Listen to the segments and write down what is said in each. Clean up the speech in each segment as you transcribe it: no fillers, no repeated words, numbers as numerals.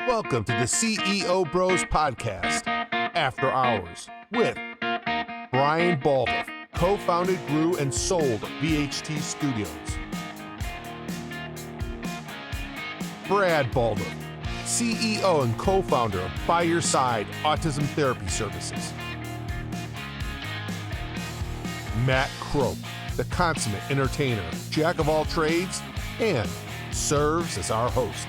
Welcome to the CEO Bros Podcast, After Hours, with Brad Balduf, co-founded, grew, and sold VHT Studios. Brad Balduf, CEO and co-founder of By Your Side Autism Therapy Services. Matt Crope, the consummate entertainer, jack of all trades, and serves as our host.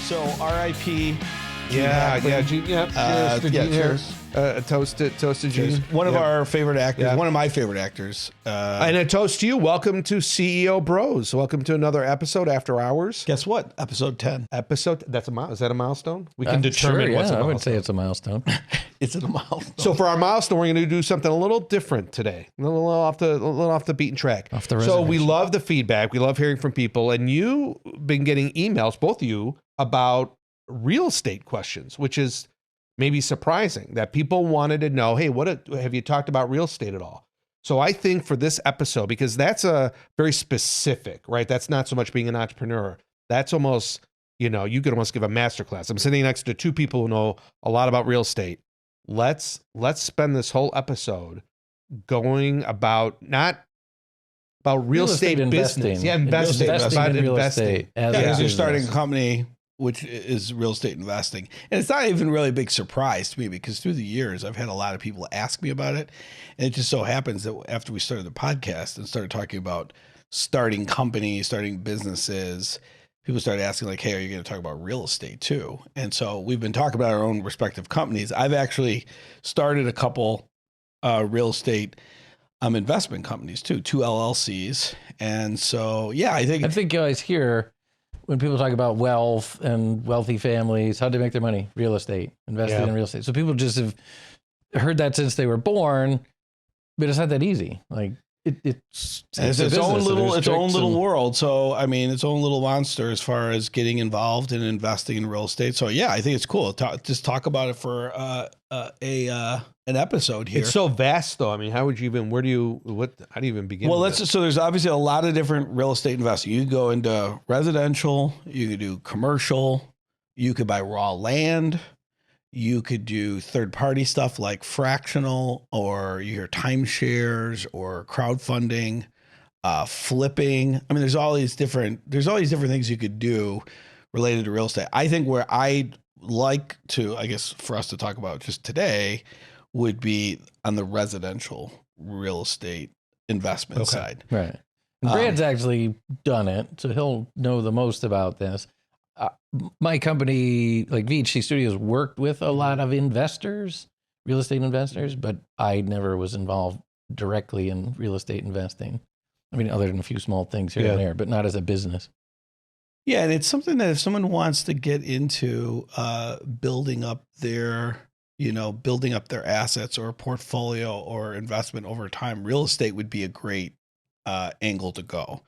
So R.I.P. Cheers. Toast to Gene. One of our favorite actors. One of my favorite actors. And a toast to you. Welcome to CEO Bros. Welcome to another episode After Hours. Guess what? Episode 10. Is that a milestone? We can determine what's a milestone. I would say it's a milestone. It's a milestone. So for our milestone, we're going to do something a little different today. A little off the beaten track. So we love the feedback. We love hearing from people. And you've been getting emails, both of you, about real estate questions, which is maybe surprising that people wanted to know, hey, have you talked about real estate at all? So I think for this episode, because that's a very specific, right? That's not so much being an entrepreneur. That's almost, you could almost give a masterclass. I'm sitting next to two people who know a lot about real estate. Let's spend this whole episode going about not about real estate business. Investing. Yeah, investing in real estate. Because you're starting a company, which is real estate investing. And it's not even really a big surprise to me because through the years, I've had a lot of people ask me about it. And it just so happens that after we started the podcast and started talking about starting companies, starting businesses, people started asking like, hey, are you going to talk about real estate too? And so we've been talking about our own respective companies. I've actually started a couple real estate investment companies too, 2 LLCs. And so, I think you guys hear when people talk about wealth and wealthy families, how do they make their money? Real estate, invested in real estate. So people just have heard that since they were born, but it's not that easy. Like it's its own little world. So, I mean, its own little monster as far as getting involved in investing in real estate. So I think it's cool. Just talk about it for an episode here. It's so vast though. I mean, how do you even begin? Well, so there's obviously a lot of different real estate investing. You could go into residential, you could do commercial, you could buy raw land, you could do third-party stuff like fractional, or you hear timeshares or crowdfunding, flipping. I mean, there's all these different things you could do related to real estate. I think where I'd like to, I guess, for us to talk about just today would be on the residential real estate investment side. Right. And Brad's actually done it, so he'll know the most about this. My company, like VHT Studios, worked with a lot of investors, real estate investors, but I never was involved directly in real estate investing. I mean, other than a fey small things here and there, but not as a business. Yeah, and it's something that if someone wants to get into building up their assets or portfolio or investment over time, real estate would be a great angle to go.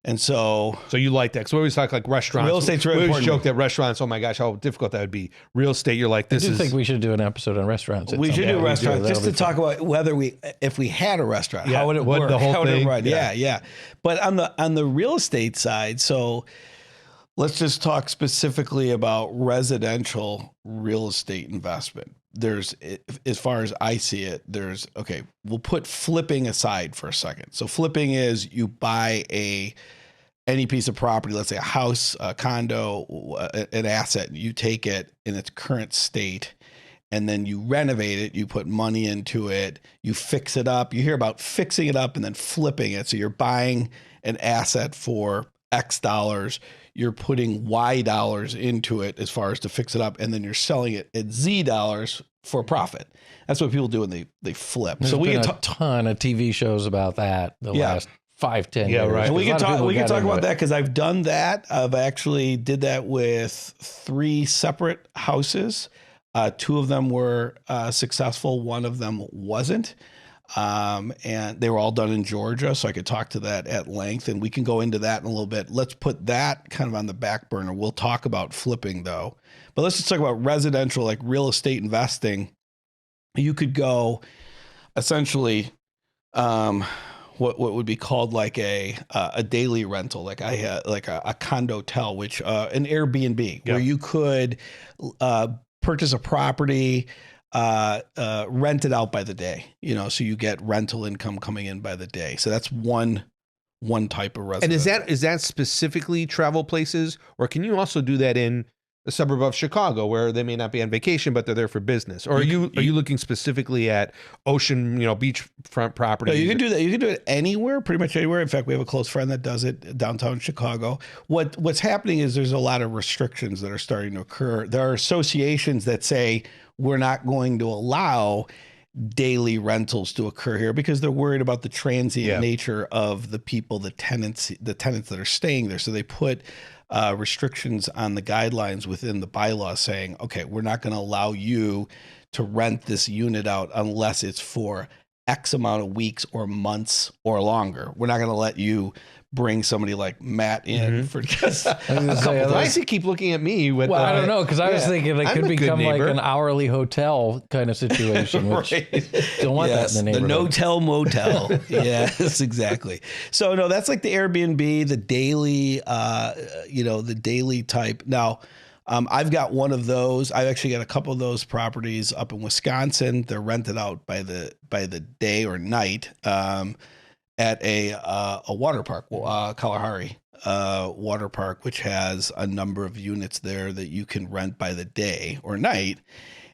And so you like that? Because we always talk like restaurants. Real estate's really important. We always joke that restaurants, oh my gosh, how difficult that would be. Real estate, you're like, I think we should do an episode on restaurants. We should do restaurants just to talk about if we had a restaurant, how would it work? The whole thing. Yeah. But on the real estate side, so let's just talk specifically about residential real estate investment. There's, as far as I see it, we'll put flipping aside for a second. So flipping is you buy any piece of property, let's say a house, a condo, an asset, you take it in its current state and then you renovate it, you put money into it, you fix it up. You hear about fixing it up and then flipping it. So you're buying an asset for X dollars, you're putting Y dollars into it as far as to fix it up, and then you're selling it at Z dollars for profit. That's what people do when they flip. There's been a ton of TV shows about that the last 5-10 years. Yeah, right. And we can talk about that because I've done that. I've actually did that with 3 separate houses. 2 of them were successful. 1 of them wasn't. And they were all done in Georgia, so I could talk to that at length, and we can go into that in a little bit. Let's put that kind of on the back burner. We'll talk about flipping though, but let's just talk about residential, like real estate investing. You could go essentially what would be called like a daily rental, like I had like a condotel, which an Airbnb, where you could purchase a property, rent it out by the day, so you get rental income coming in by the day. So that's one type of residence. And is that specifically travel places, or can you also do that in a suburb of Chicago where they may not be on vacation, but they're there for business? Or are you looking specifically at ocean, beachfront property? No, you can do that. You can do it anywhere, pretty much anywhere. In fact, we have a close friend that does it downtown Chicago. What's happening is there's a lot of restrictions that are starting to occur. There are associations that say we're not going to allow daily rentals to occur here because they're worried about the transient nature of the people, the tenants that are staying there. So they put restrictions on the guidelines within the bylaws saying, okay, we're not going to allow you to rent this unit out unless it's for X amount of weeks or months or longer. We're not going to let you bring somebody like Matt in for just a couple days. Why does he keep looking at me? With I don't know, because I was thinking it could become like an hourly hotel kind of situation, which don't want that in the neighborhood. The no-tell motel. Yes, exactly. So no, that's like the Airbnb, the daily, the daily type. Now, I've got one of those. I've actually got a couple of those properties up in Wisconsin. They're rented out by the day or night. At a water park, Kalahari water park, which has a number of units there that you can rent by the day or night.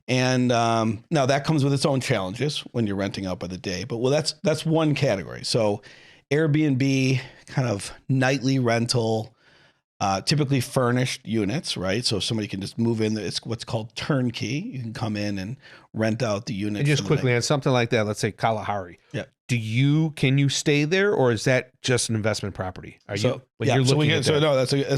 And now that comes with its own challenges when you're renting out by the day. But that's one category. So Airbnb, kind of nightly rental, typically furnished units, right? So somebody can just move in. It's what's called turnkey. You can come in and rent out the unit. And just quickly on something like that, let's say Kalahari. Yeah. Can you stay there, or is that just an investment property? That's a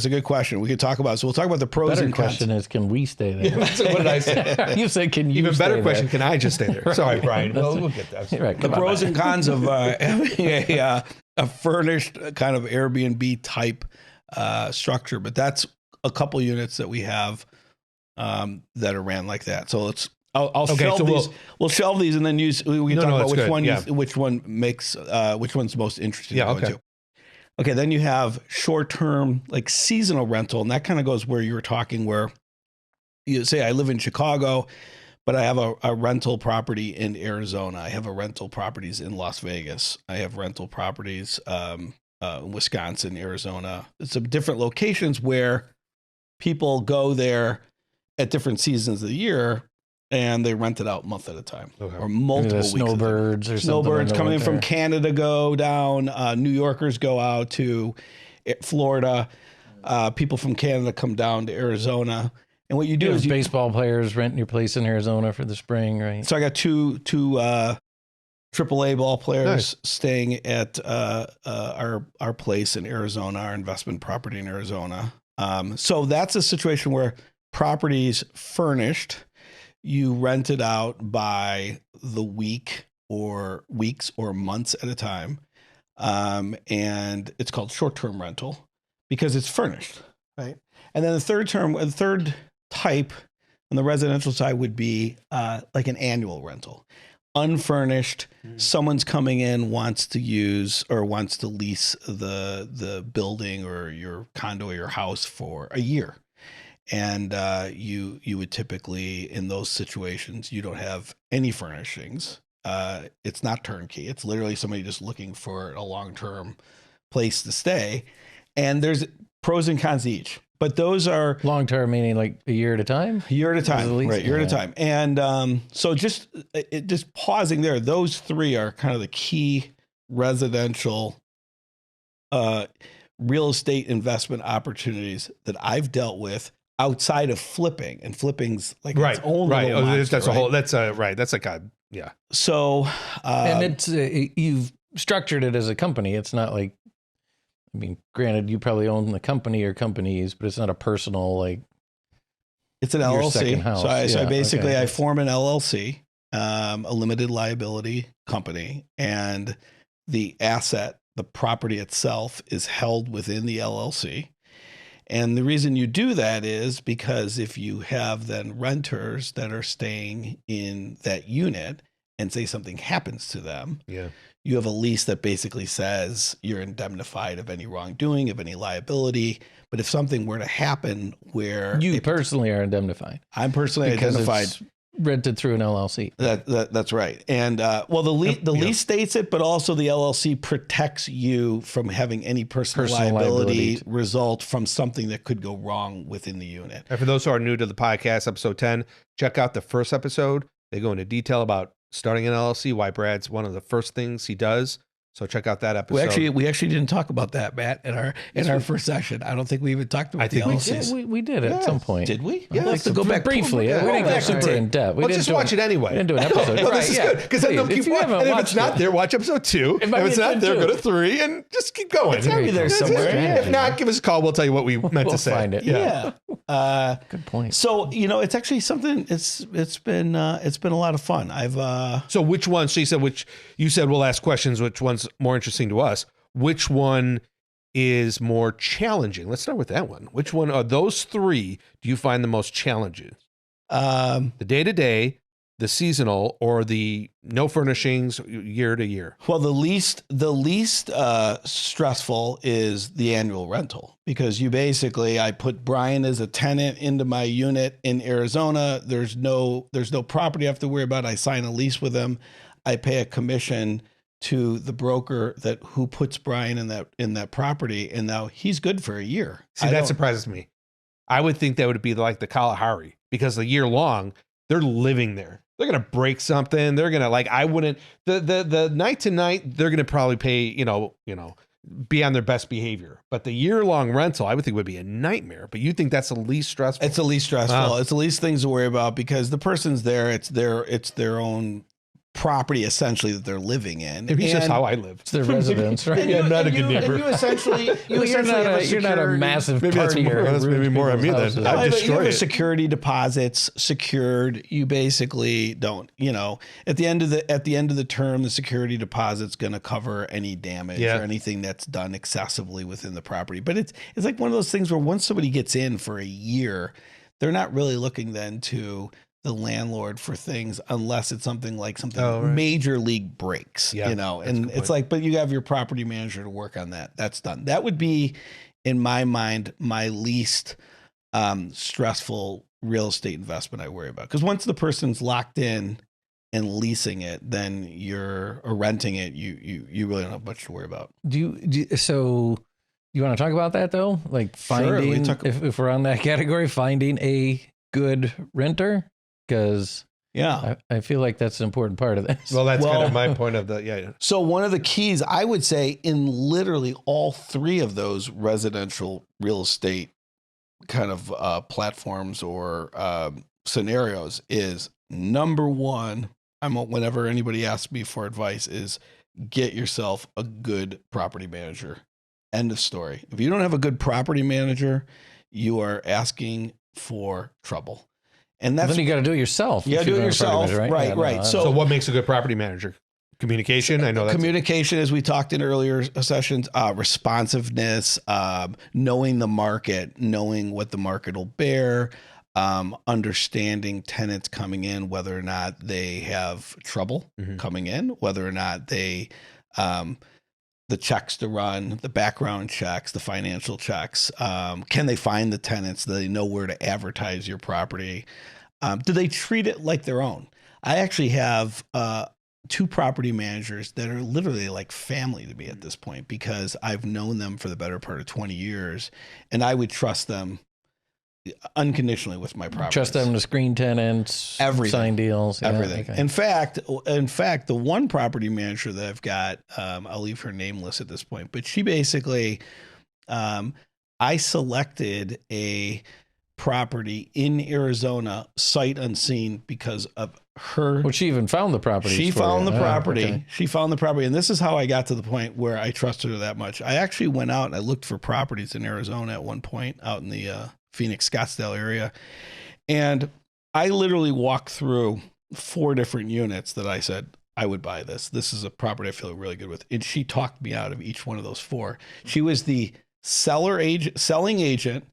good question. We could talk about. So we'll talk about the pros and cons. Better question is, can we stay there? What did I say? You said, can you? Even better question, there? can I just stay there? Right. Sorry, Brian. We'll get that. Right, the pros and cons of having a furnished kind of Airbnb type structure, but that's a couple units that we have that are ran like that. So I'll shelve these. We'll shelve these and then we can talk about which one makes which one's most interesting to go into. Okay, then you have short-term, like seasonal rental, and that kind of goes where you were talking, where you say I live in Chicago, but I have a rental property in Arizona. I have a rental properties in Las Vegas. I have rental properties Wisconsin, Arizona. It's different locations where people go there at different seasons of the year, and they rent it out a month at a time or multiple weeks. Snowbirds or something. Snowbirds coming in from Canada go down. New Yorkers go out to Florida. People from Canada come down to Arizona. And what you do is baseball players renting your place in Arizona for the spring, right? So I got two AAA ball players staying at our place in Arizona, our investment property in Arizona. So that's a situation where property's furnished. You rent it out by the week or weeks or months at a time. And it's called short-term rental because it's furnished, right? And then the third type on the residential side would be like an annual rental. Unfurnished, someone's coming in, wants to use or wants to lease the building or your condo or your house for a year. And you would typically, in those situations, you don't have any furnishings. It's not turnkey. It's literally somebody just looking for a long-term place to stay. And there's pros and cons to each. But those are long-term, meaning like a year at a time? A year at a time, right? Year at a time. And so just pausing there, those three are kind of the key residential real estate investment opportunities that I've dealt with outside of flipping. And flipping's like its own little monster, that's like a, yeah. So, and it's, you've structured it as a company. It's not like, I mean, granted, you probably own the company or companies, but it's not a personal, like, it's an LLC. So I form an LLC, a limited liability company, and the asset, the property itself, is held within the LLC. And the reason you do that is because if you have then renters that are staying in that unit and say something happens to them, Yeah. you have a lease that basically says you're indemnified of any wrongdoing, of any liability. But if something were to happen where You personally are indemnified. I'm personally because identified. it's rented through an LLC. That's right. And well, the lease states it, but also the LLC protects you from having any personal liability result from something that could go wrong within the unit. And for those who are new to the podcast, episode 10, check out the first episode. They go into detail about starting an LLC, why Brad's one of the first things he does. So check out that episode. We actually didn't talk about that, Matt, in our first session. I don't think we even talked about the LLCs. We did at some point. Did we? Yeah, let's go back briefly. We didn't go super in depth. Let's just watch it anyway. We didn't do an episode. Well, this is good because then they'll keep watching. And if it's not there, watch episode 2. If it's not there, go to 3 and just keep going. It's gotta be there somewhere. If not, give us a call. We'll tell you what we meant to say. We'll find it. Yeah. Good point. So it's actually something. It's been a lot of fun. So which one? So you said we'll ask questions. Which one's more interesting to us? Which one is more challenging? Let's start with that one. Which one of those 3 do you find the most challenging? The day-to-day, the seasonal, or the no furnishings year to year? Well, the least stressful is the annual rental, because I put Brian as a tenant into my unit in Arizona. There's no property I have to worry about. I sign a lease with him. I pay a commission to the broker who puts Brian in that property, and now he's good for a year. See, that surprises me. I would think that would be like the Kalahari, because the year long they're living there. They're gonna break something. They're gonna the night to night. They're gonna probably pay be on their best behavior. But the year long rental, I would think would be a nightmare. But you think that's the least stressful? It's the least stressful. It's the least things to worry about, because the person's there. It's their own property essentially that they're living in. Maybe it's just how I live. It's their residence, right? I'm not a good neighbor. You're not a massive maybe partier. That's maybe more on me then. I've destroyed it. Security deposits secured. You basically don't. At the end of the term, the security deposit's going to cover any damage or anything that's done excessively within the property. But it's like one of those things where once somebody gets in for a year, they're not really looking then to the landlord for things unless it's something major league breaks, and it's like, but you have your property manager to work on that. That's done. That would be, in my mind, my least stressful real estate investment I worry about. Because once the person's locked in and leasing it, then or renting it, you really don't have much to worry about. So you want to talk about that though? Like finding, if we're on that category, finding a good renter? Because I feel like that's an important part of this. Well, that's kind of my point of the So one of the keys, I would say, in literally all 3 of those residential real estate kind of platforms or scenarios is, number 1. Whenever anybody asks me for advice, is get yourself a good property manager. End of story. If you don't have a good property manager, you are asking for trouble. And then you got to do it yourself. You got to do it yourself. Right. So what makes a good property manager? Communication. I know that. Communication, as we talked in earlier sessions, responsiveness, knowing the market, knowing what the market will bear, understanding tenants coming in, whether or not they have trouble coming in, whether or not they, the checks to run, the background checks, the financial checks. Can they find the tenants? Do they know where to advertise your property? Do they treat it like their own? I actually have 2 property managers that are literally like family to me at this point, because I've known them for the better part of 20 years, and I would trust them unconditionally with my property. Trust them to screen tenants, everything, sign deals, everything. Okay. In fact, the one property manager that I've got, I'll leave her nameless at this point, but she basically, I selected a property in Arizona, sight unseen, because of her. Well, she even found the property. She found the property. Okay. She found the property. And this is how I got to the point where I trusted her that much. I actually went out and I looked for properties in Arizona at one point, out in the Phoenix, Scottsdale area. And I literally walked through 4 different units that I said, I would buy this. This is a property I feel really good with. And she talked me out of each one of those 4. She was the selling agent.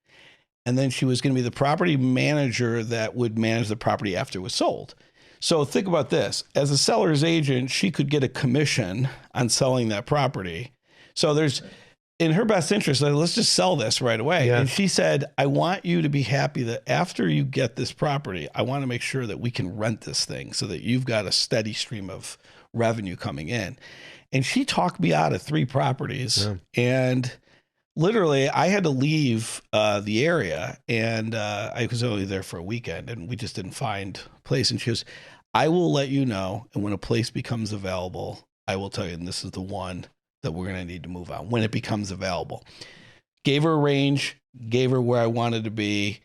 And then she was going to be the property manager that would manage the property after it was sold. So think about this. As a seller's agent, she could get a commission on selling that property. So there's, in her best interest, let's just sell this right away. Yeah. And she said, I want you to be happy that after you get this property, I want to make sure that we can rent this thing so that you've got a steady stream of revenue coming in. And she talked me out of 3 properties. And literally I had to leave the area, and I was only there for a weekend, and we just didn't find a place. And she goes, I will let you know. And when a place becomes available, I will tell you, and this is the one that we're going to need to move on when it becomes available. Gave her a range, gave her where I wanted to be.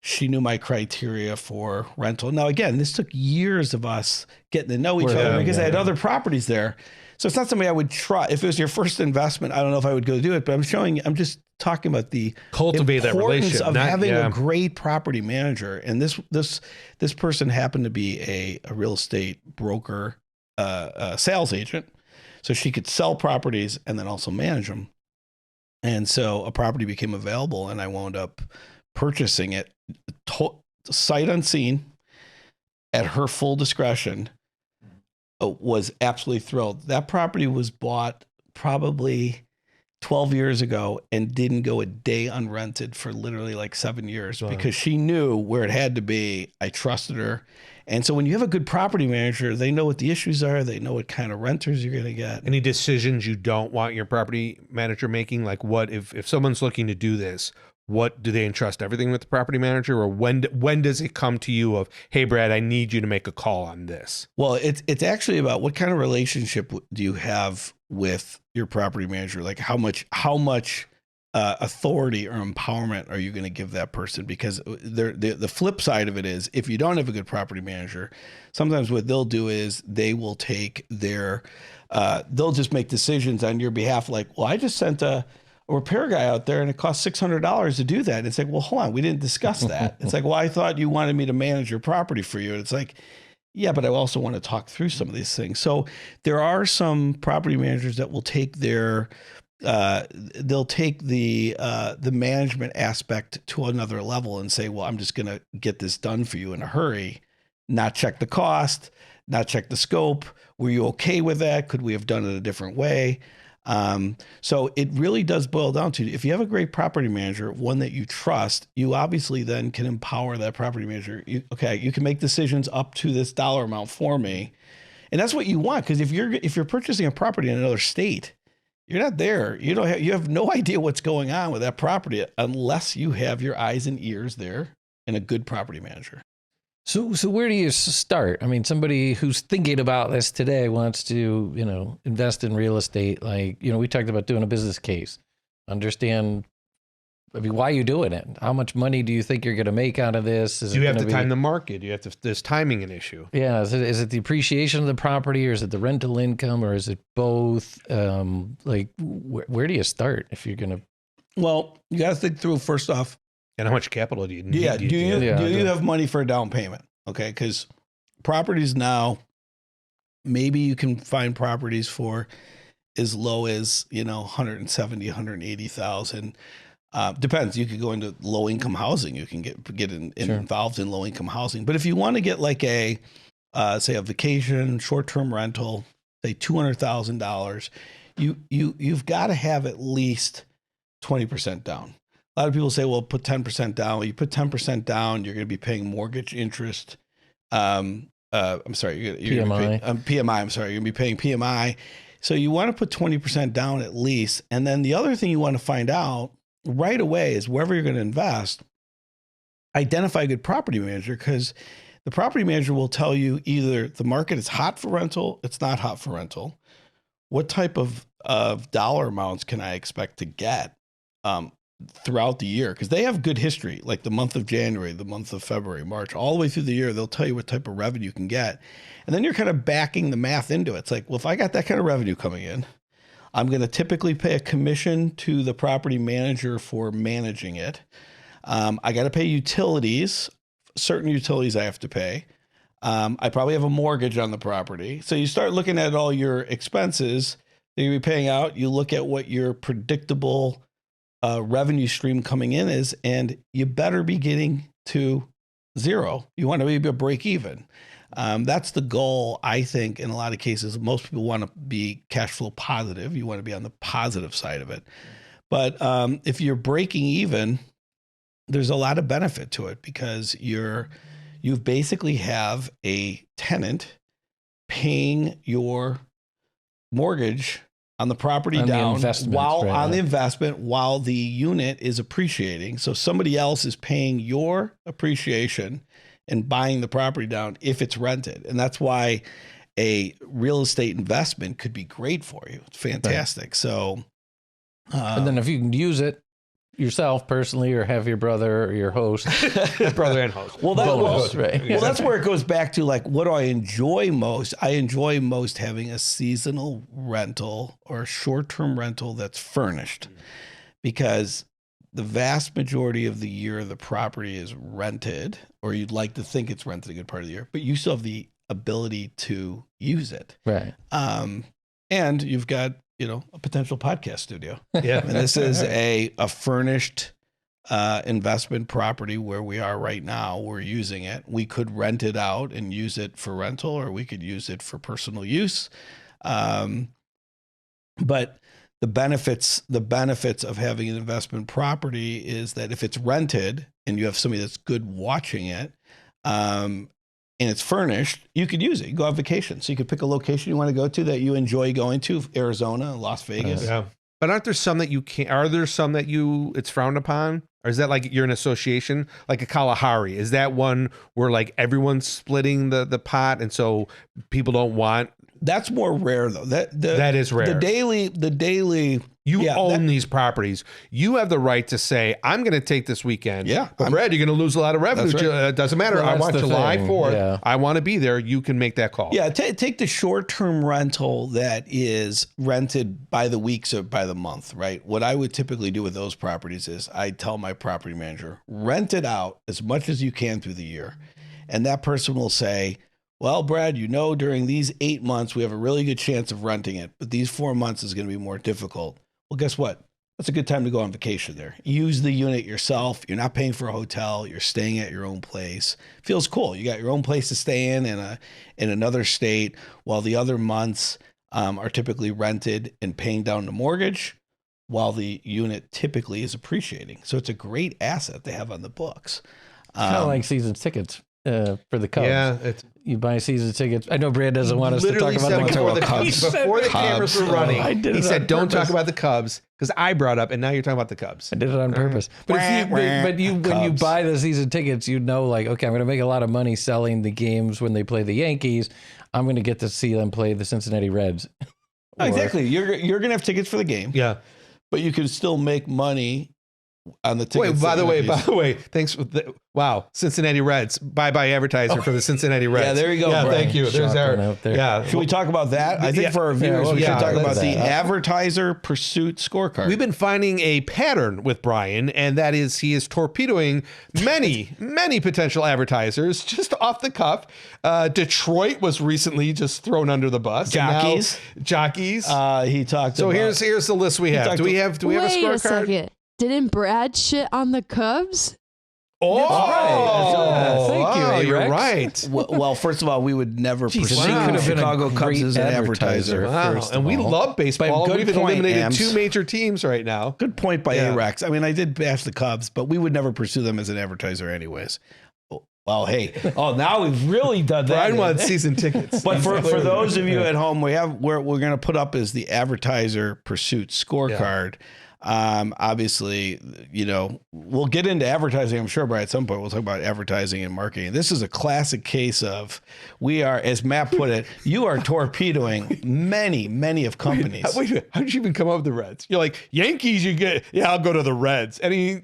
She knew my criteria for rental. Now, again, this took years of us getting to know each other because I had other properties there. So it's not something I would try. If it was your first investment, I don't know if I would go do it, but I'm just talking about the cultivate that relationship of having a great property manager. And this person happened to be a real estate broker, sales agent. So she could sell properties and then also manage them. And so a property became available, and I wound up purchasing it sight unseen at her full discretion. Was absolutely thrilled. That property was bought probably 12 years ago and didn't go a day unrented for literally like 7 years because she knew where it had to be. I trusted her. And so when you have a good property manager, they know what the issues are. They know what kind of renters you're going to get. Any decisions you don't want your property manager making? Like what, if someone's looking to do this, what do they entrust everything with the property manager, or when does it come to you of, hey, Brad, I need you to make a call on this? Well, it's actually about what kind of relationship do you have with your property manager? Like how much authority or empowerment are you going to give that person? Because the flip side of it is, if you don't have a good property manager, sometimes what they'll do is they will take their, they'll just make decisions on your behalf. Like, well, I just sent a repair guy out there and it cost $600 to do that. And it's like, well, hold on, we didn't discuss that. It's like, well, I thought you wanted me to manage your property for you. And it's like, yeah, but I also want to talk through some of these things. So there are some property managers that will take their, they'll take the management aspect to another level and say, well, I'm just going to get this done for you in a hurry, not check the cost, not check the scope. Were you okay with that? Could we have done it a different way? So it really does boil down to, if you have a great property manager, one that you trust, you obviously then can empower that property manager. You can make decisions up to this dollar amount for me. And that's what you want. Because if you're purchasing a property in another state, you're not there. You have no idea what's going on with that property unless you have your eyes and ears there and a good property manager. So where do you start? I mean, somebody who's thinking about this today wants to, invest in real estate. Like, we talked about doing a business case, understand, why are you doing it? How much money do you think you're going to make out of this? Do you have to time the market? There's timing an issue. Yeah. Is it the appreciation of the property, or is it the rental income, or is it both? Where do you start if you're going to? Well, you got to think through first off. And how much capital do you need? Yeah. Do you have money for a down payment? Okay. Because properties now, maybe you can find properties for as low as, 170, 180,000. Depends. You could go into low income housing. You can get involved in low income housing. But if you want to get like say a vacation, short-term rental, say $200,000, you've got to have at least 20% down. A lot of people say, well, put 10% down. Well, you put 10% down, you're going to be paying mortgage interest. I'm sorry, you're PMI. PMI. I'm sorry, you're going to be paying PMI. So you want to put 20% down at least. And then the other thing you want to find out right away is, wherever you're going to invest, identify a good property manager, because the property manager will tell you either the market is hot for rental, it's not hot for rental. What type of dollar amounts can I expect to get throughout the year? Because they have good history, like the month of January, the month of February, March, all the way through the year. They'll tell you what type of revenue you can get. And then you're kind of backing the math into it. It's like, well, if I got that kind of revenue coming in, I'm going to typically pay a commission to the property manager for managing it. I got to pay utilities, certain utilities I have to pay. I probably have a mortgage on the property. So you start looking at all your expenses that you'll be paying out. You look at what your predictable revenue stream coming in is, and you better be getting to zero. You want to maybe a break even. That's the goal, I think, in a lot of cases. Most people want to be cash flow positive. You want to be on the positive side of it. But if you're breaking even, there's a lot of benefit to it because you basically have a tenant paying your mortgage on the property down while on the investment while the unit is appreciating. So somebody else is paying your appreciation and buying the property down if it's rented. And that's why a real estate investment could be great for you. It's fantastic. Right. So, and then if you can use it yourself personally or have your brother or your host, brother and host. Well, that's where it goes back to like, what do I enjoy most? I enjoy most having a seasonal rental or a short-term rental that's furnished because the vast majority of the year the property is rented, or you'd like to think it's rented a good part of the year, but you still have the ability to use it. Right. And you've got, a potential podcast studio. Yeah. And this is a furnished investment property where we are right now. We're using it. We could rent it out and use it for rental, or we could use it for personal use. But the benefits of having an investment property is that if it's rented and you have somebody that's good watching it, and it's furnished, you could use it. You go on vacation. So you could pick a location you want to go to that you enjoy going to, Arizona, Las Vegas. Yeah. But aren't there some that you can't, it's frowned upon? Or is that like you're an association, like a Kalahari? Is that one where like everyone's splitting the pot and so people don't want? That's more rare though. That is rare. The daily. You own these properties. You have the right to say, I'm going to take this weekend. Yeah. But Brad, you're going to lose a lot of revenue. Right. It doesn't matter. Well, I want July 4th. Yeah. I want to be there. You can make that call. Yeah. Take the short-term rental that is rented by the weeks or by the month, right? What I would typically do with those properties is I tell my property manager, rent it out as much as you can through the year. And that person will say, well, Brad, during these 8 months, we have a really good chance of renting it, but these 4 months is going to be more difficult. Well, guess what? That's a good time to go on vacation there. Use the unit yourself. You're not paying for a hotel. You're staying at your own place. Feels cool. You got your own place to stay in another state, while the other months are typically rented and paying down the mortgage, while the unit typically is appreciating. So it's a great asset to have on the books. Kind of like season tickets for the Cubs. Yeah, you buy season tickets. I know Brad doesn't want us to talk about the Cubs. Before the cameras were running, he said, don't talk about the Cubs, because I brought up, and now you're talking about the Cubs. I did it on purpose. But when you buy the season tickets, like, okay, I'm going to make a lot of money selling the games when they play the Yankees. I'm going to get to see them play the Cincinnati Reds. Exactly. You're going to have tickets for the game. Yeah. But you can still make money on the tickets. Wait, by the way, thanks for wow, Cincinnati Reds. Bye advertiser for the Cincinnati Reds. Yeah, there you go. Yeah, Brian. thank you. There's our Yeah. Should we talk about that? I think for our viewers, we should talk about the advertiser pursuit scorecard. We've been finding a pattern with Brian, and that is he is torpedoing many potential advertisers just off the cuff. Detroit was recently just thrown under the bus. Jockeys. He talked. So here's the list we have. Do we have a scorecard? Wait a second. Didn't Brad shit on the Cubs? Oh, right. Thank you. You're right. Well, first of all, we would never pursue Chicago Cubs as an advertiser. Wow. And we love baseball. We've eliminated two major teams right now. Good point by A-Rex. I mean, I did bash the Cubs, but we would never pursue them as an advertiser anyways. Well, hey. Now we've really done that. Brian wants season tickets. But for those of you at home, we're going to put up is the advertiser pursuit scorecard. Yeah. Obviously, we'll get into advertising, I'm sure, but at some point we'll talk about advertising and marketing. This is a classic case of we are, as Matt put it, you are torpedoing many of companies. Wait, how did you even come up with the Reds? You're like, Yankees, I'll go to the Reds. Any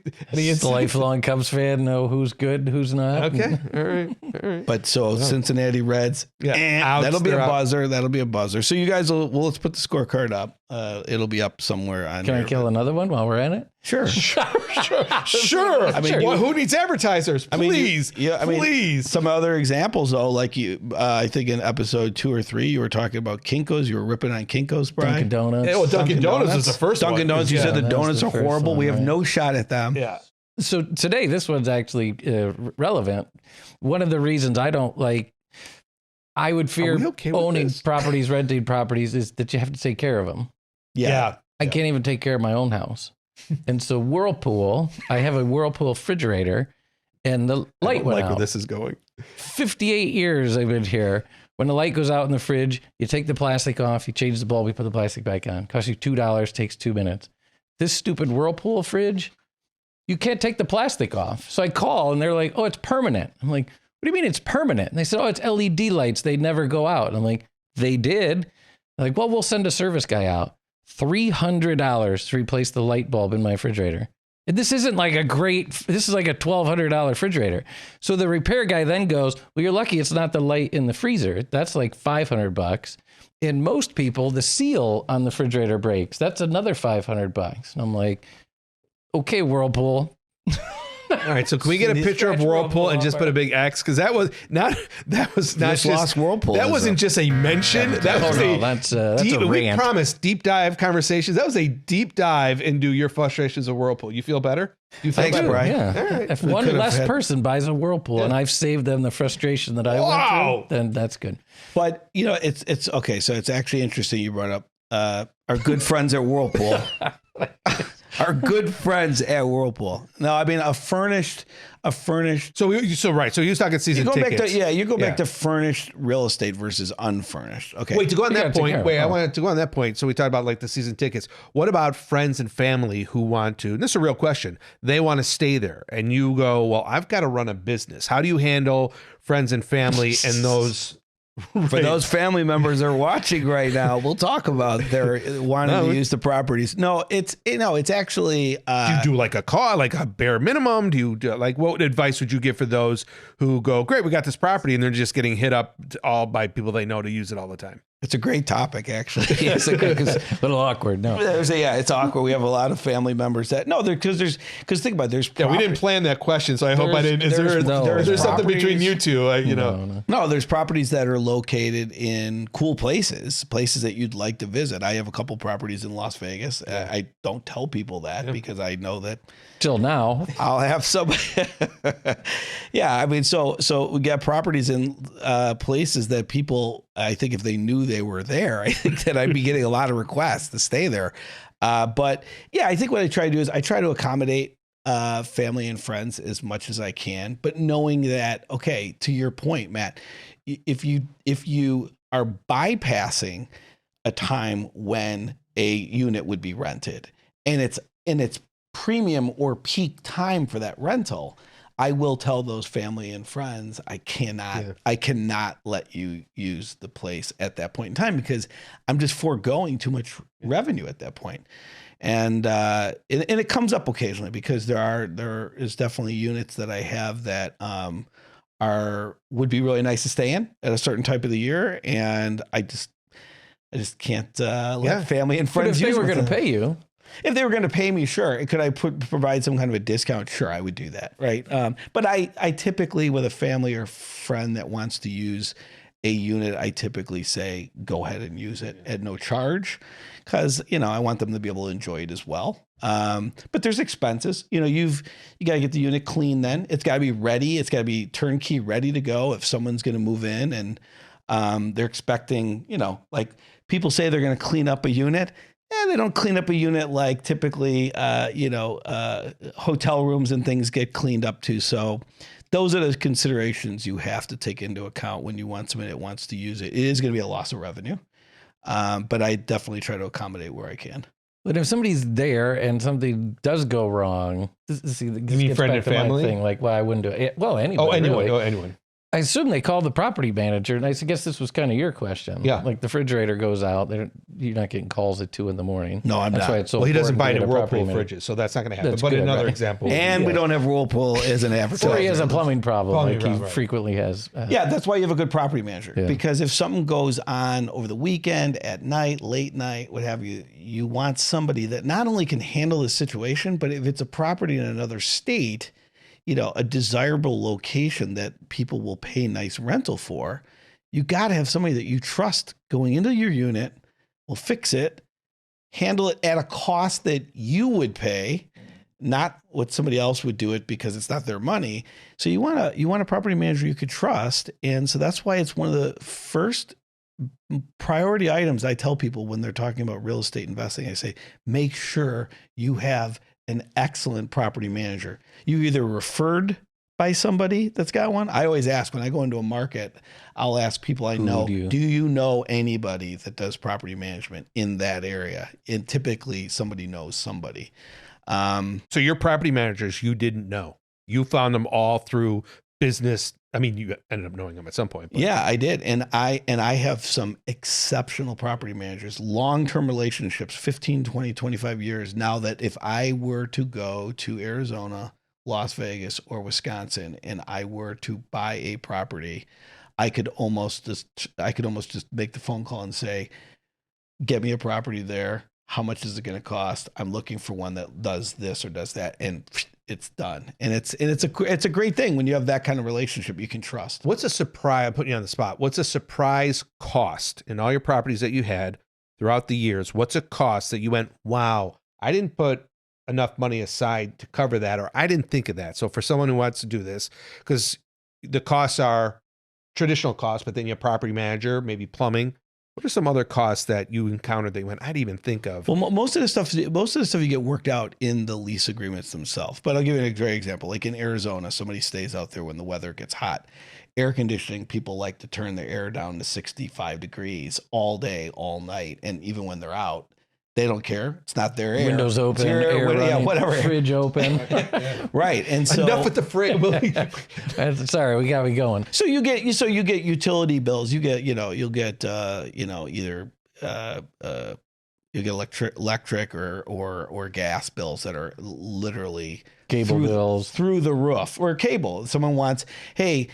lifelong Cubs fan know who's good, who's not. Okay. All right. But so Cincinnati Reds, that'll be a buzzer. So you guys let's put the scorecard up. It'll be up somewhere on. Can I kill another one while we're at it? Sure. Sure. I mean, who needs advertisers? Please. Please. Some other examples though, like I think in episode 2 or 3, you were talking about Kinko's. You were ripping on Kinko's, Brian. Dunkin' Donuts. Yeah, well, Dunkin' Donuts is the first one. Dunkin' Donuts. You said the donuts are horrible. We have no shot at them. Yeah. So today, this one's actually relevant. One of the reasons I don't like I would fear we okay with owning this? properties, renting properties, is that you have to take care of them. Yeah. I can't even take care of my own house. And so Whirlpool, I have a Whirlpool refrigerator, and the light went out. Where this is going. 58 years I've been here. When the light goes out in the fridge, you take the plastic off, you change the bulb, you put the plastic back on. Costs you $2, takes 2 minutes. This stupid Whirlpool fridge, you can't take the plastic off. So I call and they're like, oh, it's permanent. I'm like, what do you mean it's permanent? And they said, oh, it's LED lights. They never go out. And I'm like, they did. They're like, well, we'll send a service guy out. $300 to replace the light bulb in my refrigerator. And this isn't like this is like a $1,200 refrigerator. So the repair guy then goes, well, you're lucky it's not the light in the freezer. That's like $500. And most people, the seal on the refrigerator breaks. That's another $500. And I'm like, okay, Whirlpool. All right, so can we get a picture of Whirlpool and just put a big X? Because that was not just lost Whirlpool. That wasn't just a mention. That was that's a we rant. promised deep dive conversations. That was a deep dive into your frustrations of Whirlpool. You feel better? You feel Thanks, better? Brian. Yeah. All right. If one less person buys a Whirlpool and I've saved them the frustration that I went through, then that's good. But it's okay. So it's actually interesting you brought up our good friends at Whirlpool. Our good friends at Whirlpool. No, I mean a furnished. So right. So he was talking season tickets. You go back to furnished real estate versus unfurnished. Okay. Wait, to go on that point. I wanted to go on that point. So we talked about like the season tickets. What about friends and family who want to? And this is a real question. They want to stay there, and you go, well, I've got to run a business. How do you handle friends and family and those? For those family members that are watching right now, we'll talk about their wanting to use the properties. No, it's actually. Do you do like a bare minimum? Do you do, like, what advice would you give for those who go, great, we got this property, and they're just getting hit up all by people they know to use it all the time? It's a great topic, actually. It's a little awkward. No, it's awkward. We have a lot of family members that because think about it, there's we didn't plan that question, so I hope I didn't. Is there something between you two? No, there's properties that are located in cool places that you'd like to visit. I have a couple properties in Las Vegas. I don't tell people that because I know that till now I'll have some. Yeah, I mean, so we got properties in places that people, I think if they knew they were there, I think that I'd be getting a lot of requests to stay there. But yeah, I think what I try to do is I try to accommodate family and friends as much as I can, but knowing that, okay, to your point, Matt, if you are bypassing a time when a unit would be rented and it's premium or peak time for that rental, I will tell those family and friends, I cannot let you use the place at that point in time because I'm just foregoing too much revenue at that point. And it comes up occasionally because there is definitely units that I have that would be really nice to stay in at a certain type of the year, and I just can't let family and friends. But if they were going to pay you. If they were going to pay me, sure. Could I provide some kind of a discount? Sure, I would do that, right? But I typically, with a family or friend that wants to use a unit, I typically say, go ahead and use it at no charge because, I want them to be able to enjoy it as well. But there's expenses. You got to get the unit clean then. It's got to be ready. It's got to be turnkey ready to go if someone's going to move in and they're expecting, like people say they're going to clean up a unit. And they don't clean up a unit like typically, hotel rooms and things get cleaned up too. So those are the considerations you have to take into account when you want somebody that wants to use it. It is going to be a loss of revenue, but I definitely try to accommodate where I can. But if somebody's there and something does go wrong, this you mean friend and family? Thing, like, well, I wouldn't do it. Well, anybody. Oh, anyone. Really. Oh, anyone. I assume they called the property manager, and I guess this was kind of your question. Yeah. Like the refrigerator goes out, you're not getting calls at 2 a.m. No, I'm that's not. Why it's so he doesn't buy important any to get a Whirlpool property fridges, so that's not going to happen. That's But good, another right? example. And we don't have Whirlpool as an advertiser. Or he has a plumbing problem, he right. frequently has. Yeah, that's why you have a good property manager. Yeah. Because if something goes on over the weekend, at night, late night, what have you, you want somebody that not only can handle the situation, but if it's a property in another state, a desirable location that people will pay nice rental for, you got to have somebody that you trust going into your unit, will fix it, handle it at a cost that you would pay, not what somebody else would do it because it's not their money. So you want a property manager you could trust. And so that's why it's one of the first priority items I tell people when they're talking about real estate investing. I say, make sure you have an excellent property manager. You either referred by somebody that's got one. I always ask when I go into a market, I'll ask people I know, do you know anybody that does property management in that area? And typically somebody knows somebody. So your property managers, you didn't know. You found them all through business. I mean, you ended up knowing them at some point. But. Yeah, I did. And I have some exceptional property managers, long-term relationships, 15, 20, 25 years. Now that if I were to go to Arizona, Las Vegas, or Wisconsin, and I were to buy a property, I could almost just make the phone call and say, get me a property there. How much is it going to cost? I'm looking for one that does this or does that. And it's done. And it's a great thing when you have that kind of relationship you can trust. What's a surprise? I'm putting you on the spot. What's a surprise cost in all your properties that you had throughout the years? What's a cost that you went, wow, I didn't put enough money aside to cover that, or I didn't think of that. So for someone who wants to do this, because the costs are traditional costs, but then you have property manager, maybe plumbing. What are some other costs that you encountered that you went, I didn't even think of? Well, most of the stuff you get worked out in the lease agreements themselves. But I'll give you a great example. Like in Arizona, somebody stays out there when the weather gets hot. Air conditioning, people like to turn their air down to 65 degrees all day, all night. And even when they're out, they don't care. It's not their air. Windows open, air running, whatever. Fridge open. Right. And so enough with the fridge. Sorry, we got me going. So you get utility bills. You get you'll get either you get electric or gas bills that are literally Cable bills through the roof, or cable. Someone wants, hey,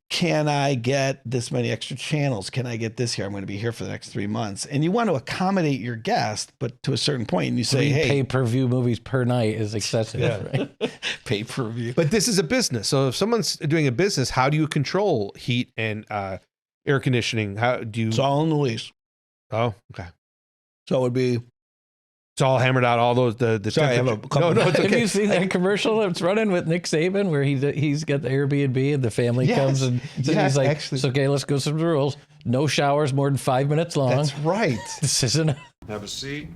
can I get this many extra channels? Can I get this here? I'm going to be here for the next 3 months. And you want to accommodate your guest, but to a certain point, and you say, hey, pay-per-view movies per night is excessive. Yeah. Right? Pay-per-view. But this is a business. So if someone's doing a business, how do you control heat and air conditioning? How do you? It's all in the lease. Oh, okay. So it would be. It's all hammered out. All those the. Sorry, I have a couple. No, it's okay. Have you seen that commercial that's running with Nick Saban where he's got the Airbnb and the family comes and he's like, actually, it's okay, let's go through the rules. No showers more than 5 minutes long. That's right. This isn't. Have a seat.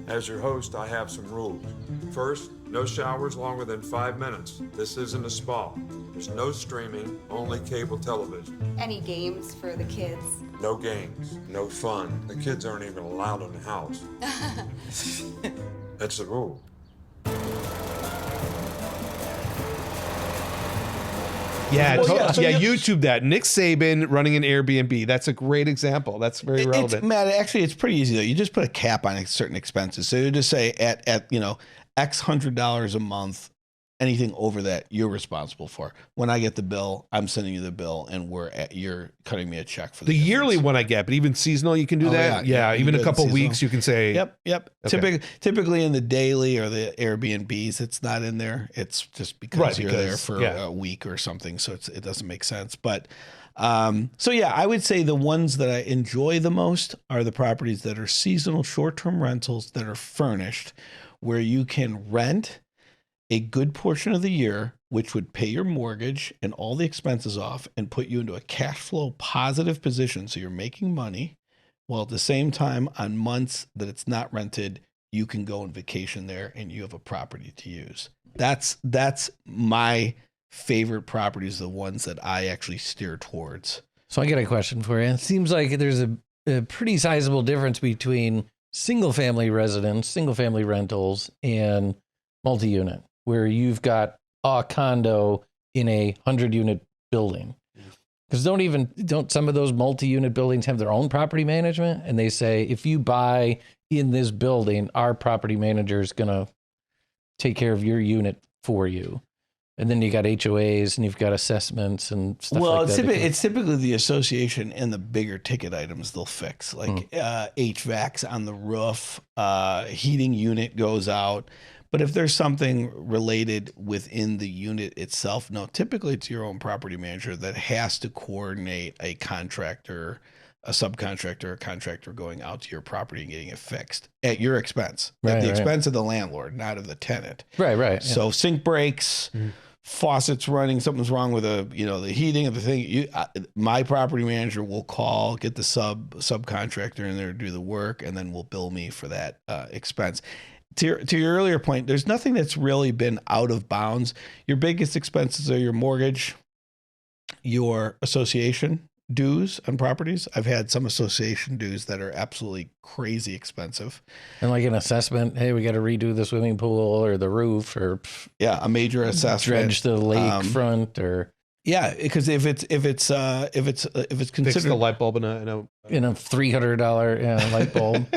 As your host, I have some rules. First, no showers longer than 5 minutes. This isn't a spa. There's no streaming, only cable television. Any games for the kids? No games, no fun. The kids aren't even allowed in the house. That's the rule. Yeah, So YouTube that. Nick Saban running an Airbnb. That's a great example. That's very relevant. Matt, actually, it's pretty easy though. You just put a cap on certain expenses. So you just say at X $100 a month, anything over that you're responsible for. When I get the bill, I'm sending you the bill, and you're cutting me a check for the yearly one I get, but even seasonal, you can do that. Yeah, even a couple weeks, you can say. Yep. Okay. Typically in the daily or the Airbnbs, it's not in there. It's just because you're there for a week or something, so it doesn't make sense. But so yeah, I would say the ones that I enjoy the most are the properties that are seasonal, short-term rentals that are furnished, where you can rent a good portion of the year, which would pay your mortgage and all the expenses off and put you into a cash flow positive position. So you're making money, while at the same time, on months that it's not rented, you can go on vacation there and you have a property to use. That's my favorite properties, the ones that I actually steer towards. So I got a question for you. It seems like there's a pretty sizable difference between single family residence, single family rentals, and multi-unit, where you've got a condo in a 100-unit building. Because don't some of those multi-unit buildings have their own property management? And they say, if you buy in this building, our property manager is going to take care of your unit for you. And then you got HOAs and you've got assessments and stuff like that. Well, it's typically the association and the bigger ticket items they'll fix, like HVACs on the roof, heating unit goes out. But if there's something related within the unit itself, no, typically it's your own property manager that has to coordinate a contractor a subcontractor or a contractor going out to your property and getting it fixed at your expense, Right, at the right. expense of the landlord, not of the tenant. Right. Yeah. So sink breaks, faucets running, something's wrong with the heating of the thing. My property manager will call, get the subcontractor in there to do the work, and then will bill me for that expense. To your earlier point, there's nothing that's really been out of bounds. Your biggest expenses are your mortgage, your association dues on properties. I've had some association dues that are absolutely crazy expensive. And like an assessment, hey, we got to redo the swimming pool or the roof, or A major assessment, dredge the lake front, or because if it's considered Fix the light bulb in a $300 light bulb.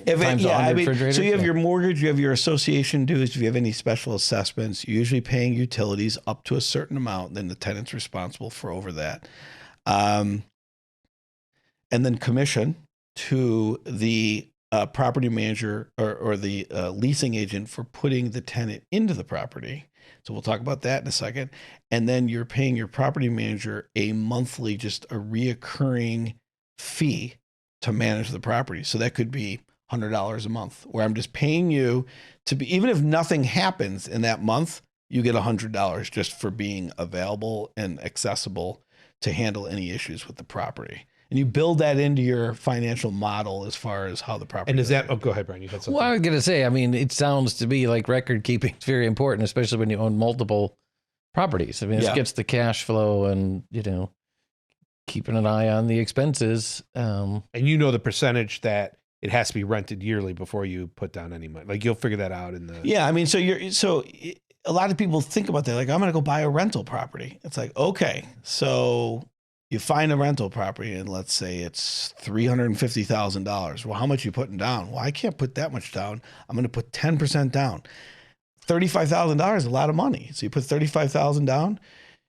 Refrigerator. So you have your mortgage, you have your association dues. If you have any special assessments, you're usually paying utilities up to a certain amount. Then the tenant's responsible for over that. And then commission to the property manager or the leasing agent for putting the tenant into the property. So we'll talk about that in a second. And then you're paying your property manager a monthly, just a reoccurring fee to manage the property. So that could be $100 a month, where I'm just paying you to be, even if nothing happens in that month, you get $100 just for being available and accessible to handle any issues with the property. And you build that into your financial model as far as how the property. And is that? Oh, go ahead, Brian. You had something. Well, I was going to say, I mean, it sounds to me like record keeping is very important, especially when you own multiple properties. I mean, it gets the cash flow and, keeping an eye on the expenses. And the percentage that it has to be rented yearly before you put down any money. Like you'll figure that out in the. Yeah. I mean, a lot of people think about that. Like, I'm going to go buy a rental property. It's like, okay, so you find a rental property and let's say it's $350,000. Well, how much are you putting down? Well, I can't put that much down. I'm going to put 10% down. $35,000 is a lot of money. So you put $35,000 down.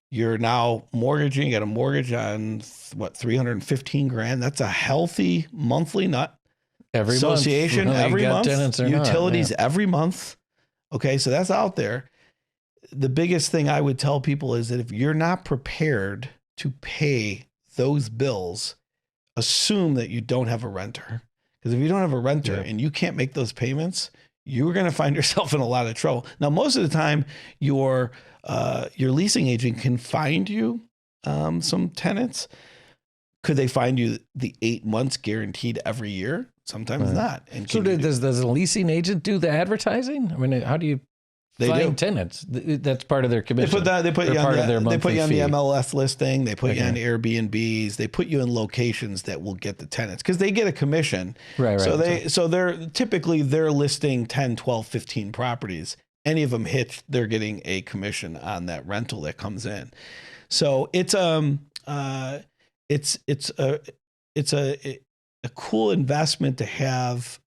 You're now mortgaging. You got a mortgage on $315,000. That's a healthy monthly nut. Every association month. Every month. Tenants or Utilities not, every month. Okay, so that's out there. The biggest thing I would tell people is that if you're not prepared to pay those bills, assume that you don't have a renter. Because if you don't have a renter and you can't make those payments, you're going to find yourself in a lot of trouble. Now, most of the time, your leasing agent can find you some tenants. Could they find you the 8 months guaranteed every year? Sometimes not. And so does a leasing agent do the advertising? I mean, how do you find tenants? That's part of their commission. They put you on the fee. MLS listing. They put you on Airbnbs. They put you in locations that will get the tenants because they get a commission. Right. So they're listing 10, 12, 15 properties. Any of them hit, they're getting a commission on that rental that comes in. So it's a cool investment to have.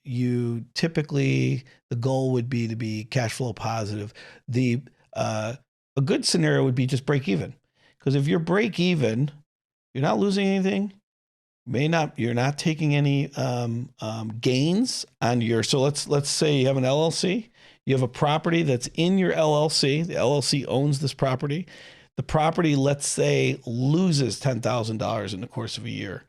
You typically, the goal would be to be cash flow positive. A good scenario would be just break even, because if you're break even, you're not losing anything. You're not taking any gains on your. So let's say you have an LLC. You have a property that's in your LLC. The LLC owns this property. The property, let's say, loses $10,000 in the course of a year.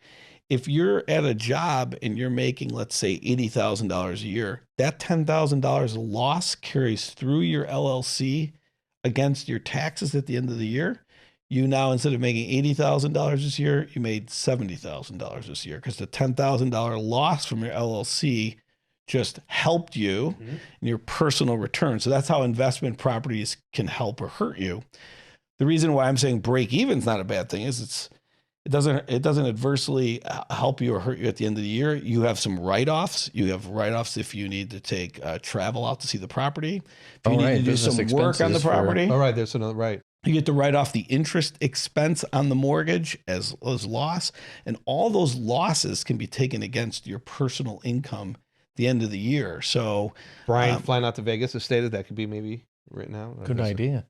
If you're at a job and you're making, let's say, $80,000 a year, that $10,000 loss carries through your LLC against your taxes at the end of the year. You now, instead of making $80,000 this year, you made $70,000 this year, because the $10,000 loss from your LLC just helped you in your personal return. So that's how investment properties can help or hurt you. The reason why I'm saying break even is not a bad thing is it doesn't adversely help you or hurt you at the end of the year. You have some write-offs. You have write-offs if you need to take travel out to see the property. If you need to do some work on the property. All right, there's another right. You get to write off the interest expense on the mortgage as loss. And all those losses can be taken against your personal income at the end of the year. So Brian flying out to Vegas has stated that could be maybe written out. Good idea.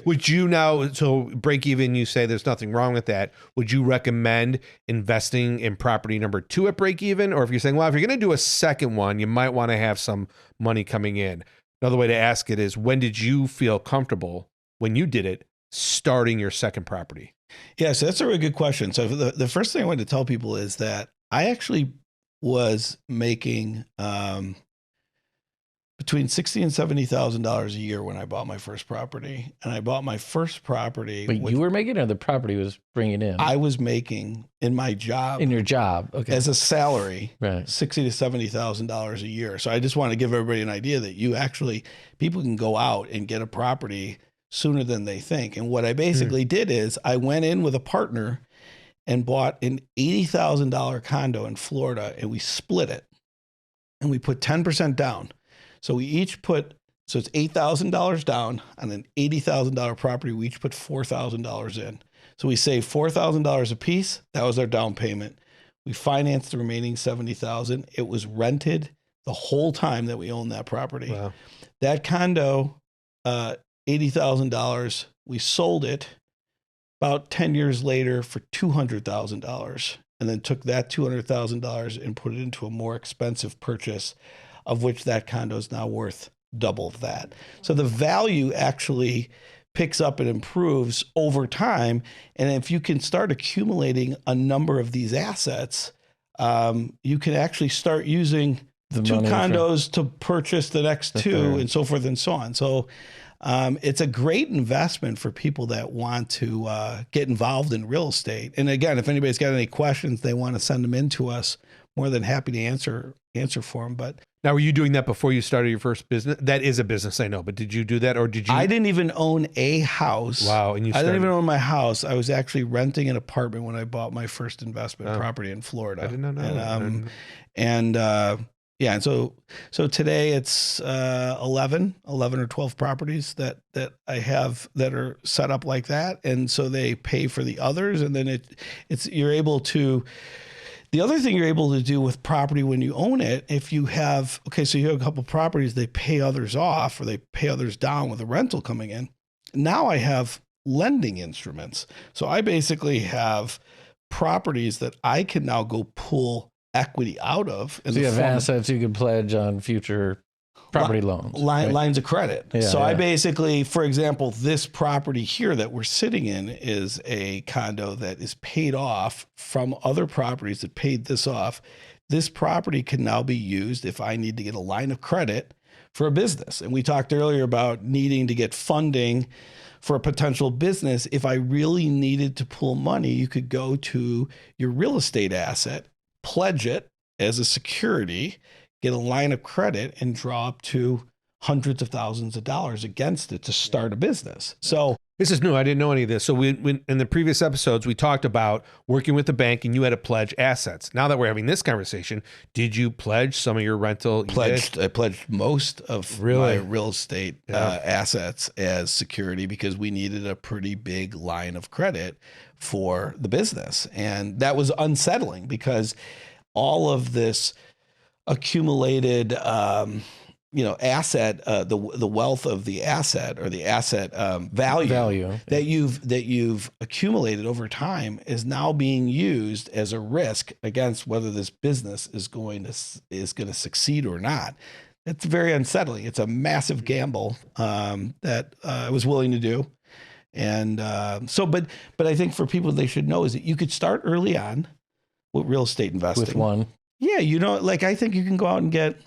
Would you now, so break even, you say there's nothing wrong with that. Would you recommend investing in property number 2 at break even? Or if you're saying, well, if you're going to do a second one, you might want to have some money coming in. Another way to ask it is, when did you feel comfortable when you did it starting your second property? Yeah, so that's a really good question. So the first thing I wanted to tell people is that I actually was making between $60,000 and $70,000 a year when I bought my first property, and I bought my first property. But you were making, or the property was bringing in? I was making in my job, in your job, okay, as a salary, right, $60,000 to $70,000 a year. So I just want to give everybody an idea that people can go out and get a property sooner than they think. And what I basically did is I went in with a partner and bought an $80,000 condo in Florida, and we split it, and we put 10% down. So we each put, so it's $8,000 down on an $80,000 property. We each put $4,000 in. So we saved $4,000 a piece. That was our down payment. We financed the remaining $70,000. It was rented the whole time that we owned that property. Wow. That condo, $80,000. We sold it about 10 years later for $200,000, and then took that $200,000 and put it into a more expensive purchase, of which that condo is now worth double that. So the value actually picks up and improves over time. And if you can start accumulating a number of these assets, you can actually start using the two condos to purchase the next two, and so forth and so on. So it's a great investment for people that want to get involved in real estate. And again, if anybody's got any questions, they want to send them in to us, more than happy to answer for them. But now, were you doing that before you started your first business? That is a business, I know, but did you do that, or did you? I didn't even own a house. Wow. And I didn't even own my house. I was actually renting an apartment when I bought my first investment property in Florida. I did not know. Yeah. And so today it's 11 or 12 properties that I have that are set up like that. And so they pay for the others. And then you're able to, the other thing you're able to do with property when you own it, if you have, so you have a couple of properties, they pay others off or they pay others down with a rental coming in. Now I have lending instruments. So I basically have properties that I can now go pull equity out of. So you have assets you can pledge on future property loans. Lines of credit. Yeah, so I basically, for example, this property here that we're sitting in is a condo that is paid off from other properties that paid this off. This property can now be used if I need to get a line of credit for a business. And we talked earlier about needing to get funding for a potential business. If I really needed to pull money, you could go to your real estate asset, pledge it as a security, get a line of credit, and draw up to hundreds of thousands of dollars against it to start a business. So this is new. I didn't know any of this. So we in the previous episodes, we talked about working with the bank and you had to pledge assets. Now that we're having this conversation, did you pledge some of your rental? I pledged most of my real estate assets as security because we needed a pretty big line of credit for the business. And that was unsettling because all of this accumulated, asset, the wealth of the asset or the asset value that you've accumulated over time is now being used as a risk against whether this business is going to succeed or not. It's very unsettling. It's a massive gamble that I was willing to do. And but I think for people, they should know is that you could start early on with real estate investing. With one. Yeah, I think you can go out and get.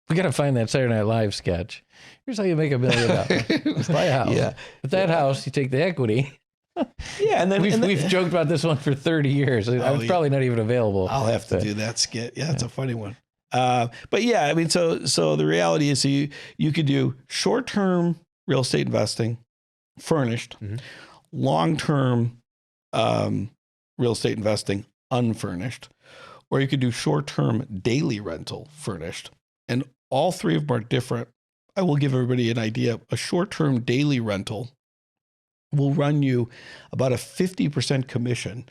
We got to find that Saturday Night Live sketch. Here's how you make $1 million. Buy a house. Yeah. With that house, you take the equity. Yeah, and then we've joked about this one for 30 years. It's probably not even available. I'll have to do that skit. Yeah, it's a funny one. But yeah, I mean, so the reality is, you could do short-term real estate investing, furnished, long-term real estate investing, unfurnished, or you could do short-term daily rental, furnished. And all three of them are different. I will give everybody an idea. A short-term daily rental will run you about a 50% commission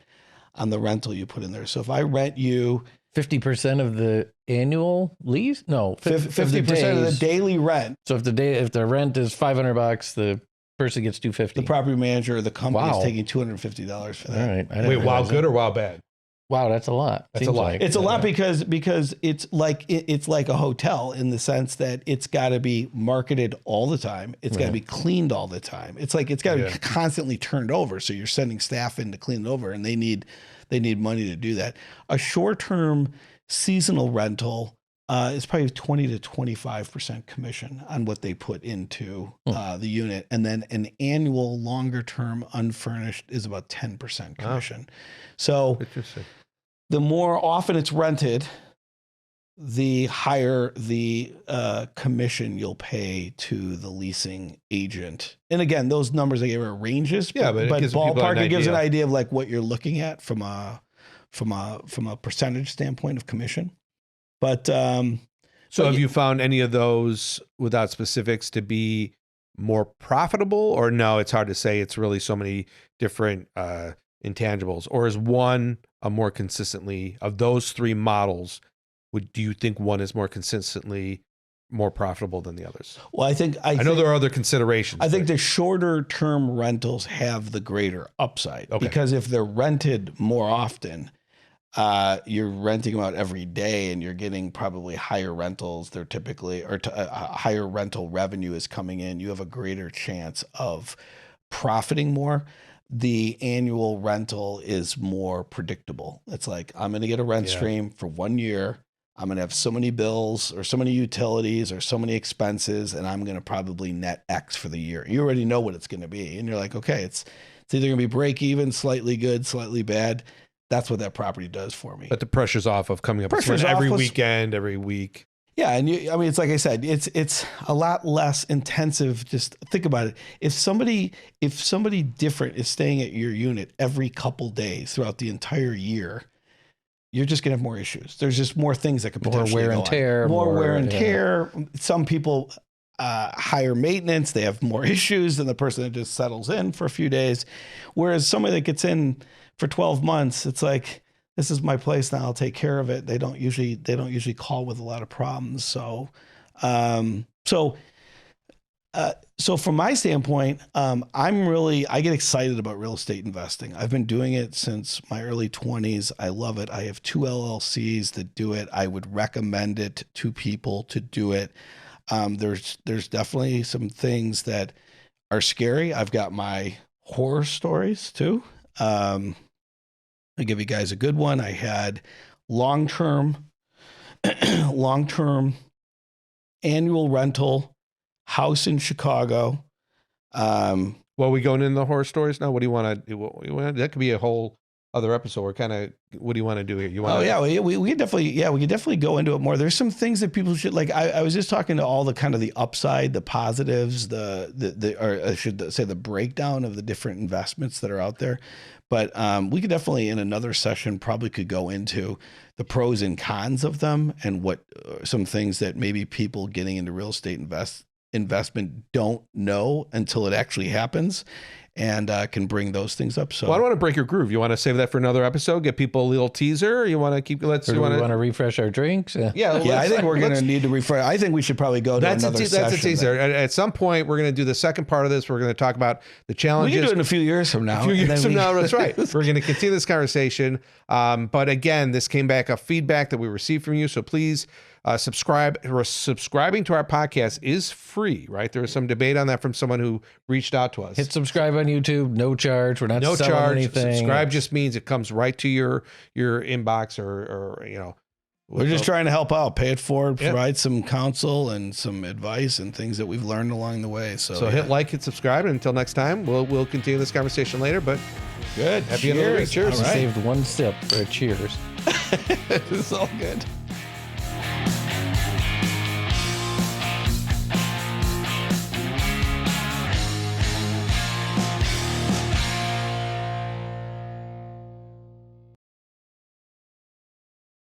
on the rental you put in there. So if I rent you 50% of the annual lease, no, 50% of the daily rent. So if the rent is $500, the person gets $250. The property manager or the company is taking $250 for that. All right. Wait, wow good or wow bad? Wow, that's a lot. That's Seems a lot. like. It's a lot because it's like a hotel in the sense that it's got to be marketed all the time. It's got to be cleaned all the time. It's like it's got to be constantly turned over. So you're sending staff in to clean it over, and they need money to do that. A short-term seasonal rental is probably 20 to 25% commission on what they put into the unit, and then an annual longer-term unfurnished is about 10% commission. So Interesting. the more often it's rented, the higher the commission you'll pay to the leasing agent. And again, those numbers I gave are ranges. Yeah, but it gives people ballpark, an it gives an idea. idea of like what you're looking at from a percentage standpoint of commission. But So have you found any of those, without specifics, to be more profitable, or no? It's hard to say. It's really so many different intangibles. Or is one a more consistently, of those three models, do you think one is more consistently more profitable than the others? Well, I know there are other considerations. I think the shorter term rentals have the greater upside because if they're rented more often, you're renting them out every day and you're getting probably higher rentals. They're typically, higher rental revenue is coming in. You have a greater chance of profiting more. The annual rental is more predictable. It's like, I'm going to get a rent stream for 1 year. I'm going to have so many bills or so many utilities or so many expenses, and I'm going to probably net X for the year. You already know what it's going to be. And you're like, okay, it's either going to be break even, slightly good, slightly bad. That's what that property does for me. But the pressure's off of coming up with every weekend, every week. Yeah, and it's like I said, it's a lot less intensive. Just think about it. If somebody different is staying at your unit every couple days throughout the entire year, you're just gonna have more issues. There's just more things that could potentially more wear and tear. More wear and tear. Some people higher maintenance. They have more issues than the person that just settles in for a few days. Whereas somebody that gets in for 12 months, it's like, this is my place now. I'll take care of it. They don't usually call with a lot of problems. So from my standpoint, I get excited about real estate investing. I've been doing it since my early 20s. I love it. I have 2 LLCs that do it. I would recommend it to people to do it. There's definitely some things that are scary. I've got my horror stories too. I'll give you guys a good one. I had long-term annual rental house in Chicago. Well, we going into the horror stories now? What do you want to do? That could be a whole other episode. What do you want to do here? You want? We could definitely go into it more. There's some things that people should like. I was just talking to all the kind of the upside, the positives, or I should say the breakdown of the different investments that are out there. But we could definitely in another session probably could go into the pros and cons of them and what some things that maybe people getting into real estate investment don't know until it actually happens, and can bring those things up. So I don't want to break your groove. You want to save that for another episode? Get people a little teaser? Or you want to keep? We want to refresh our drinks? Yeah. I think we're going to need to refresh. I think we should probably go to another session. That's a teaser. At some point, we're going to do the second part of this. We're going to talk about the challenges. We can do it in a few years from now. That's right. We're going to continue this conversation. But again, this came back a feedback that we received from you. So please subscribe. Subscribing to our podcast is free, right? There was some debate on that from someone who reached out to us. Hit subscribe on YouTube. No charge. We're not selling anything. Subscribe just means it comes right to your inbox or We're just trying to help out, pay it forward, provide some counsel and some advice and things that we've learned along the way. So hit like and subscribe. And until next time, we'll continue this conversation later. But good. Happy end of the week. Cheers. I saved one sip for a cheers. It's all good.